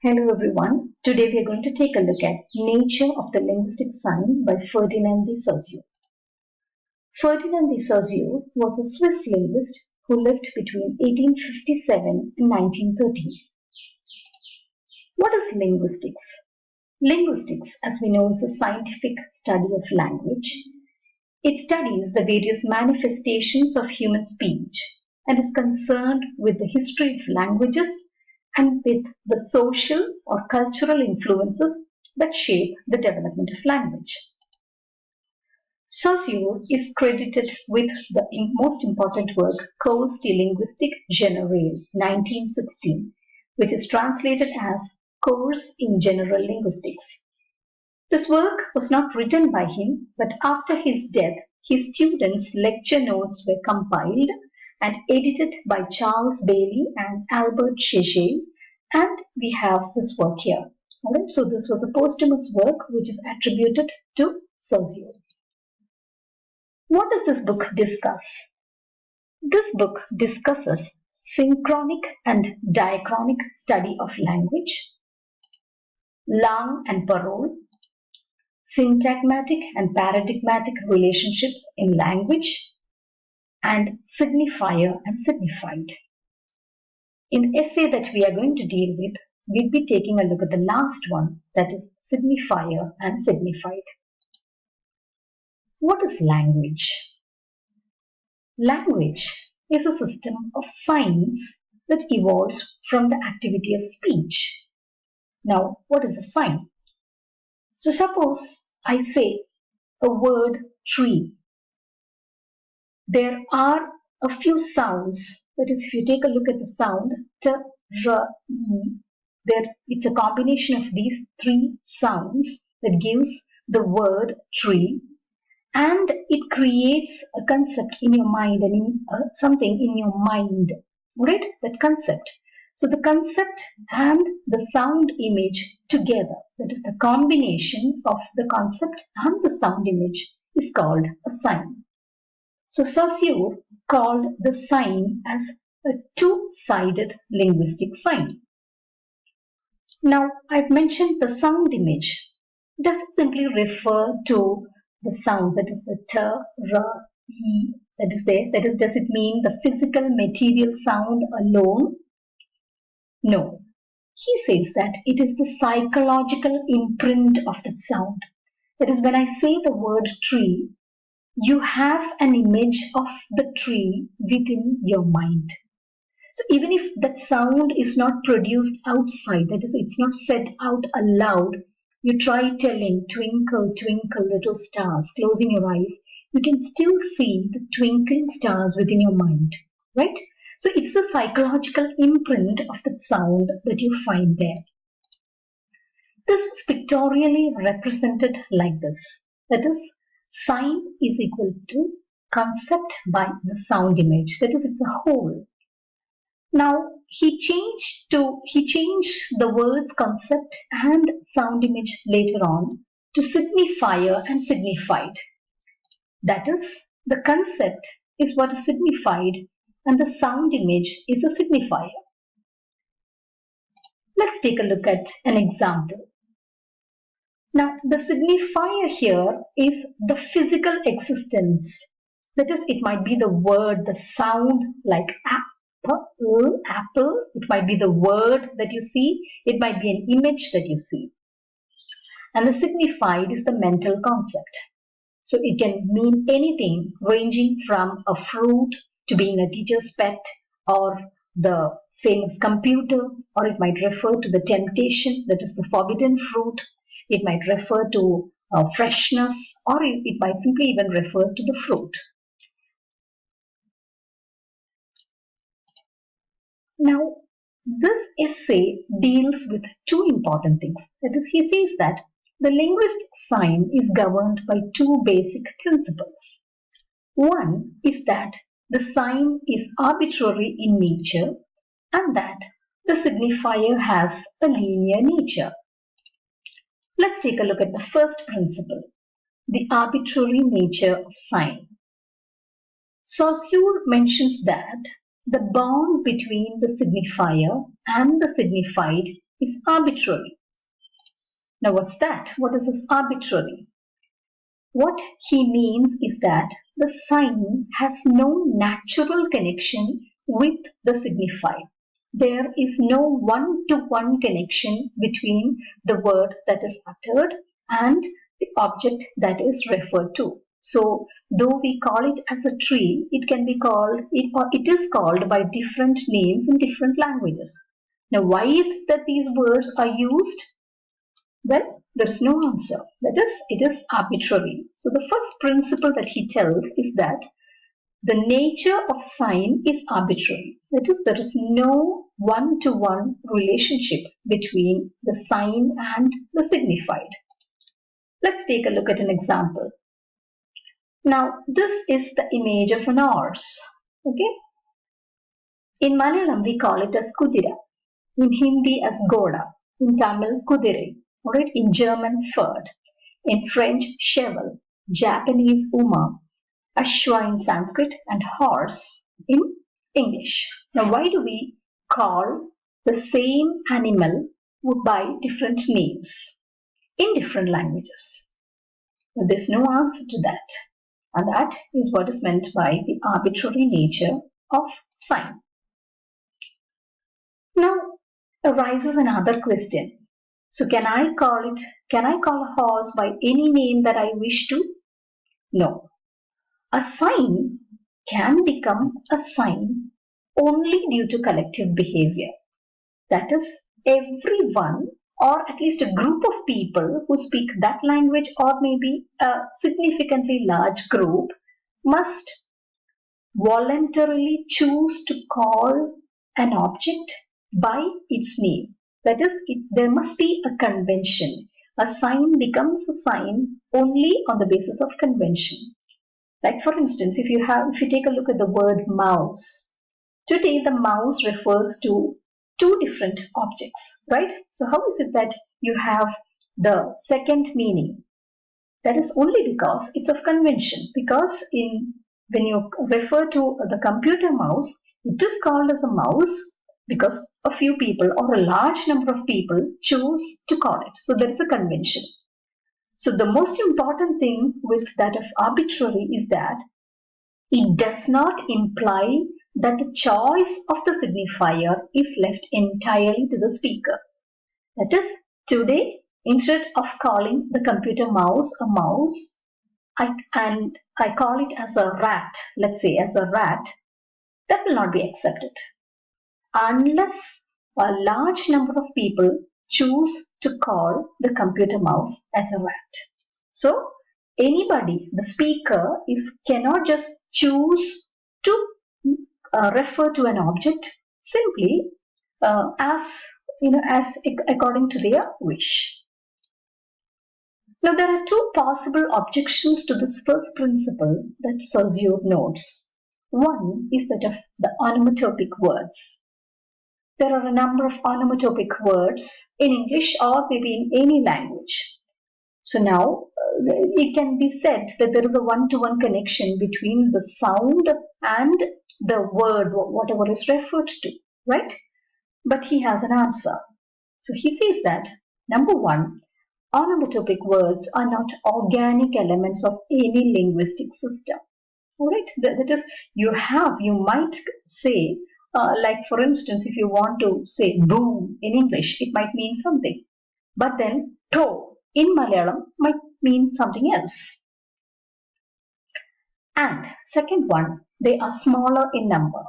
Hello everyone. Today we are going to take a look at Nature of the Linguistic Sign by Ferdinand de Saussure. Ferdinand de Saussure was a Swiss linguist who lived between 1857 and 1913. What is linguistics? Linguistics, as we know, is a scientific study of language. It studies the various manifestations of human speech and is concerned with the history of languages and with the social or cultural influences that shape the development of language. Saussure is credited with the most important work, Cours de linguistique générale, 1916, which is translated as Course in General Linguistics. This work was not written by him, but after his death, his students' lecture notes were compiled and edited by Charles Bailey and Albert Cheget, and we have this work here. Alright, so this was a posthumous work which is attributed to Saussure. What does this book discuss? This book discusses synchronic and diachronic study of language, langue and parole, syntagmatic and paradigmatic relationships in language, and signifier and signified. In the essay that we are going to deal with, we'll be taking a look at the last one, that is signifier and signified. What is language? Language is a system of signs that evolves from the activity of speech. Now, what is a sign? So suppose I say a word tree. There are a few sounds, that is, if you take a look at the sound t, r, e, it's a combination of these three sounds that gives the word tree, and it creates a concept in your mind and something in your mind, right? That concept. So the concept and the sound image together, that is the combination of the concept and the sound image, is called a sign. So Saussure called the sign as a two-sided linguistic sign. Now, I've mentioned the sound image. Does it simply refer to the sound, that is the t, r, e, that is there? That is, does it mean the physical material sound alone? No. He says that it is the psychological imprint of that sound. That is, when I say the word tree, you have an image of the tree within your mind. So even if that sound is not produced outside, that is, it's not said out aloud, you try telling twinkle, twinkle, little stars, closing your eyes, you can still see the twinkling stars within your mind, right? So it's the psychological imprint of that sound that you find there. This is pictorially represented like this. That is, sign is equal to concept by the sound image. That is, it's a whole. Now, he changed the words concept and sound image later on to signifier and signified. That is, the concept is what is signified and the sound image is a signifier. Let's take a look at an example. Now, the signifier here is the physical existence. That is, it might be the word, the sound like apple. It might be the word that you see. It might be an image that you see. And the signified is the mental concept. So it can mean anything ranging from a fruit to being a teacher's pet or the famous computer, or it might refer to the temptation, that is the forbidden fruit. It might refer to freshness, or it might simply even refer to the fruit. Now, this essay deals with two important things. That is, he says that the linguistic sign is governed by two basic principles. One is that the sign is arbitrary in nature and that the signifier has a linear nature. Let's take a look at the first principle, the arbitrary nature of sign. Saussure mentions that the bond between the signifier and the signified is arbitrary. Now what's that? What is this arbitrary? What he means is that the sign has no natural connection with the signifier. There is no one-to-one connection between the word that is uttered and the object that is referred to. So, though we call it as a tree, it can be called, it is called by different names in different languages. Now, why is it that these words are used? Well, there is no answer. That is, it is arbitrary. So, the first principle that he tells is that the nature of sign is arbitrary. That is, there is no one-to-one relationship between the sign and the signified. Let's take a look at an example. Now, this is the image of an horse. Okay? In Malayalam, we call it as kudira. In Hindi, as goda. In Tamil, kudire. Alright? In German, Pferd. In French, cheval. Japanese, uma. Ashwa in Sanskrit, and horse in English. Now, why do we call the same animal by different names in different languages? Well, there's no answer to that. And that is what is meant by the arbitrary nature of sign. Now arises another question. So can I call a horse by any name that I wish to? No. A sign can become a sign only due to collective behavior. That is, everyone or at least a group of people who speak that language, or maybe a significantly large group, must voluntarily choose to call an object by its name. That is, there must be a convention. A sign becomes a sign only on the basis of convention. Like for instance, if you take a look at the word mouse, today the mouse refers to two different objects, right? So how is it that you have the second meaning? That is only because it's of convention. Because when you refer to the computer mouse, it is called as a mouse because a few people or a large number of people choose to call it. So there is a convention. So the most important thing with that of arbitrary is that it does not imply that the choice of the signifier is left entirely to the speaker. That is, today, instead of calling the computer mouse a mouse, and I call it as a rat, let's say as a rat, that will not be accepted. Unless a large number of people choose to call the computer mouse as a rat. So, anybody, the speaker, cannot just choose to refer to an object simply as according to their wish. Now, there are two possible objections to this first principle that Saussure notes. One is that of the onomatopic words. There are a number of onomatopic words in English or maybe in any language. So now it can be said that there is a one-to-one connection between the sound and the word, whatever is referred to, right? But he has an answer. So he says that, number one, onomatopic words are not organic elements of any linguistic system. Alright, that is, you might say, like for instance, if you want to say boom in English, it might mean something. But then to in Malayalam might mean something else. And second one, they are smaller in number.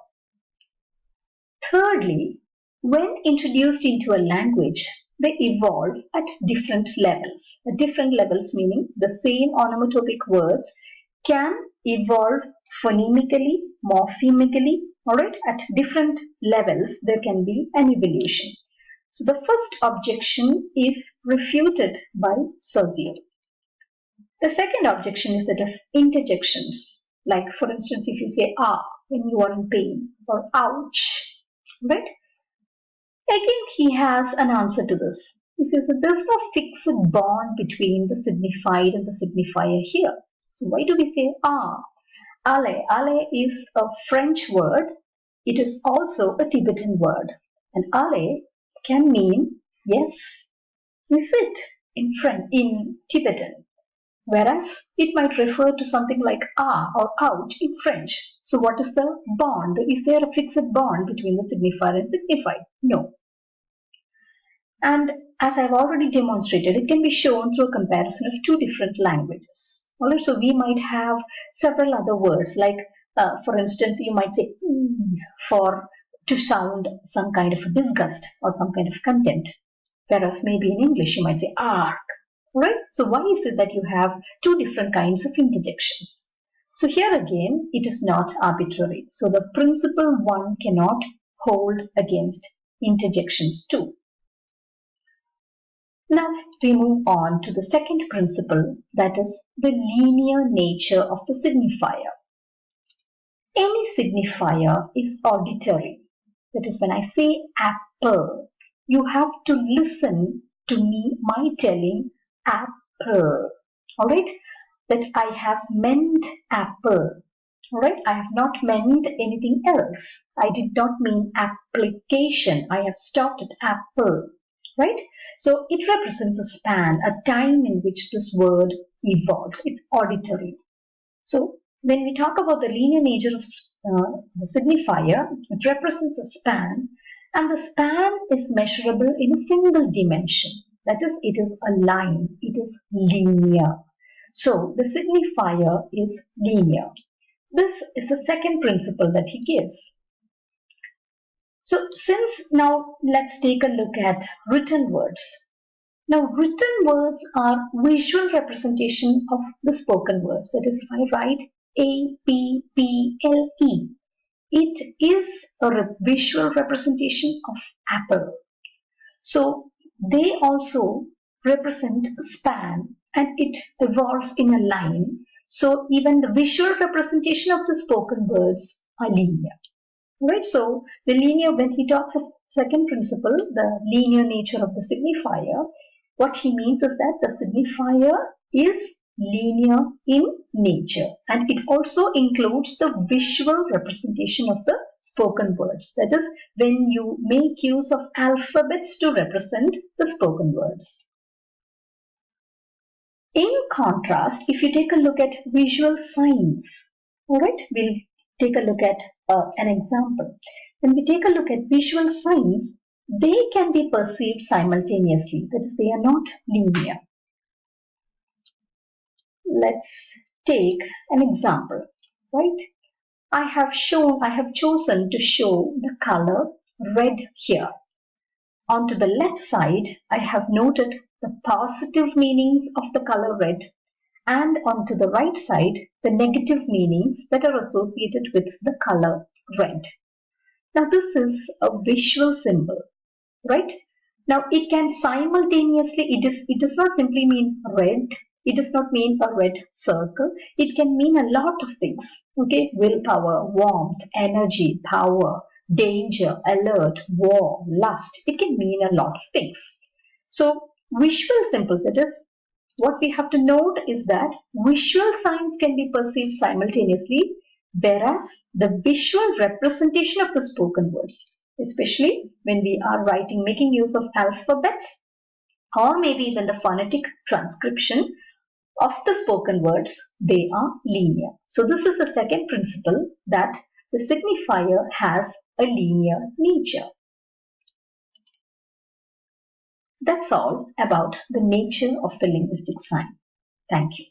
Thirdly, when introduced into a language, they evolve at different levels. At different levels meaning the same onomatopic words can evolve phonemically, morphemically, alright, at different levels there can be an evolution. So the first objection is refuted by Saussure. The second objection is that of interjections. Like for instance, if you say ah when you are in pain, or ouch, right? Again, he has an answer to this. He says that there is no fixed bond between the signified and the signifier here. So why do we say ah? Ale. Ale is a French word. It is also a Tibetan word. And ale can mean Yes, is it in Tibetan? Whereas it might refer to something like or out in French. So what is the bond? Is there a fixed bond between the signifier and signified? No. And as I've already demonstrated, it can be shown through a comparison of two different languages. Alright, so we might have several other words like, for instance, you might say for to sound some kind of a disgust or some kind of contempt. Whereas maybe in English you might say arc. Right? So why is it that you have two different kinds of interjections? So here again, it is not arbitrary. So the principle 1 cannot hold against interjections 2. Now we move on to the second principle, that is the linear nature of the signifier. Any signifier is auditory. That is, when I say apple, you have to listen to me, my telling apple. Alright, that I have meant apple. Alright, I have not meant anything else. I did not mean application. I have stopped at apple. Right? So it represents a span, a time in which this word evolves. It's auditory. So when we talk about the linear nature of the signifier, it represents a span, and the span is measurable in a single dimension. That is, it is a line. It is linear. So the signifier is linear. This is the second principle that he gives. So since now let's take a look at written words. Now written words are visual representation of the spoken words. That is, if I write A-P-P-L-E, it is a visual representation of apple. So they also represent a span and it evolves in a line. So even the visual representation of the spoken words are linear. Right, so the linear, when he talks of second principle, the linear nature of the signifier, what he means is that the signifier is linear in nature, and it also includes the visual representation of the spoken words. That is, when you make use of alphabets to represent the spoken words. In contrast, if you take a look at visual signs, alright, we'll take a look at an example. When we take a look at visual signs, they can be perceived simultaneously. That is, they are not linear. Let's take an example, right? I have chosen to show the color red here. Onto the left side, I have noted the positive meanings of the color red, and onto the right side, the negative meanings that are associated with the color red. Now this is a visual symbol, right? Now it can simultaneously, it does not simply mean red, it does not mean a red circle, it can mean a lot of things, okay? Willpower, warmth, energy, power, danger, alert, war, lust, it can mean a lot of things. So visual symbols, that is, what we have to note is that visual signs can be perceived simultaneously, whereas the visual representation of the spoken words, especially when we are writing, making use of alphabets, or maybe even the phonetic transcription of the spoken words, they are linear. So this is the second principle, that the signifier has a linear nature. That's all about the nature of the linguistic sign. Thank you.